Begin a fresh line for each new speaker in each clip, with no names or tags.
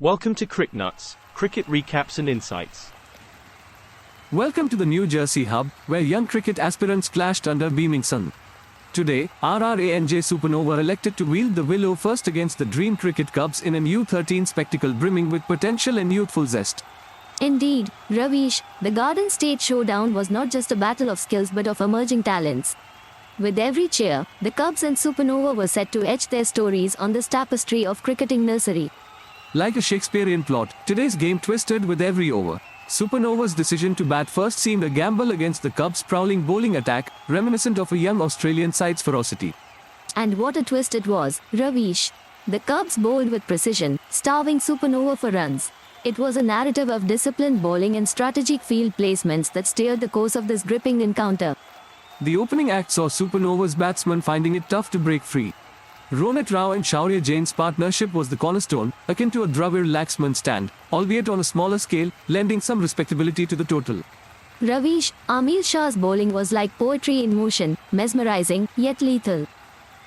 Welcome to CricNuts, cricket recaps and insights.
Welcome to the New Jersey hub, where young cricket aspirants clashed under beaming sun. Today, RRANJ Supernova elected to wield the willow first against the Dream Cricket Cubs in an U13 spectacle brimming with potential and youthful zest.
Indeed, Ravish, the Garden State Showdown was not just a battle of skills but of emerging talents. With every cheer, the Cubs and Supernova were set to etch their stories on this tapestry of cricketing nursery.
Like a Shakespearean plot, today's game twisted with every over. Supernova's decision to bat first seemed a gamble against the Cubs' prowling bowling attack, reminiscent of a young Australian side's ferocity.
And what a twist it was, Ravish. The Cubs bowled with precision, starving Supernova for runs. It was a narrative of disciplined bowling and strategic field placements that steered the course of this gripping encounter.
The opening act saw Supernova's batsmen finding it tough to break free. Ronit Rao and Shaurya Jain's partnership was the cornerstone, akin to a Dravid-Laxman stand, albeit on a smaller scale, lending some respectability to the total.
Ravish, Amil Shah's bowling was like poetry in motion, mesmerizing, yet lethal.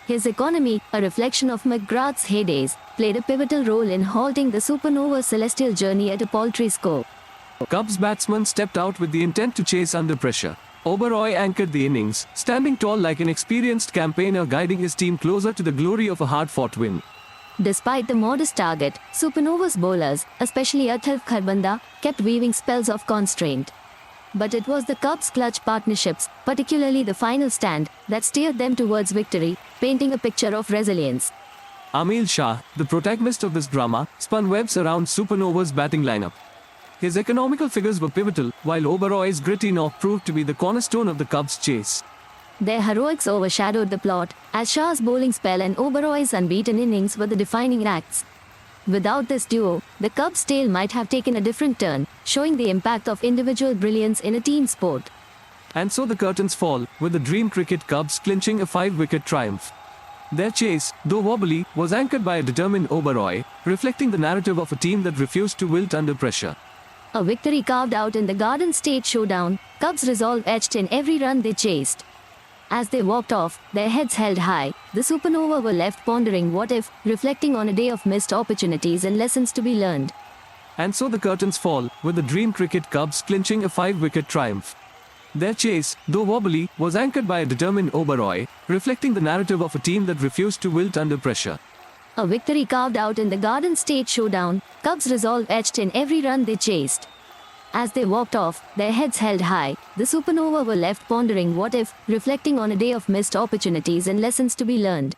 His economy, a reflection of McGrath's heydays, played a pivotal role in halting the Supernova's celestial journey at a paltry score.
Cubs batsmen stepped out with the intent to chase under pressure. Oberoi anchored the innings, standing tall like an experienced campaigner guiding his team closer to the glory of a hard-fought win.
Despite the modest target, Supernova's bowlers, especially Athilf Kharbanda, kept weaving spells of constraint. But it was the Cubs' clutch partnerships, particularly the final stand, that steered them towards victory, painting a picture of resilience.
Amil Shah, the protagonist of this drama, spun webs around Supernova's batting lineup. His economical figures were pivotal, while Oberoi's gritty knock proved to be the cornerstone of the Cubs' chase.
Their heroics overshadowed the plot, as Shah's bowling spell and Oberoi's unbeaten innings were the defining acts. Without this duo, the Cubs' tale might have taken a different turn, showing the impact of individual brilliance in a team sport.
And so the curtains fall, with the Dream Cricket Cubs clinching a 5-wicket triumph. Their chase, though wobbly, was anchored by a determined Oberoi, reflecting the narrative of a team that refused to wilt under pressure.
A victory carved out in the Garden State Showdown, Cubs' resolve etched in every run they chased. As they walked off, their heads held high, the Supernova were left pondering what if, reflecting on a day of missed opportunities and lessons to be learned.
And so the curtains fall, with the Dream Cricket Cubs clinching a 5-wicket triumph. Their chase, though wobbly, was anchored by a determined Oberoi, reflecting the narrative of a team that refused to wilt under pressure.
A victory carved out in the Garden State Showdown, Cubs' resolve etched in every run they chased. As they walked off, their heads held high, the Supernova were left pondering what if, reflecting on a day of missed opportunities and lessons to be learned.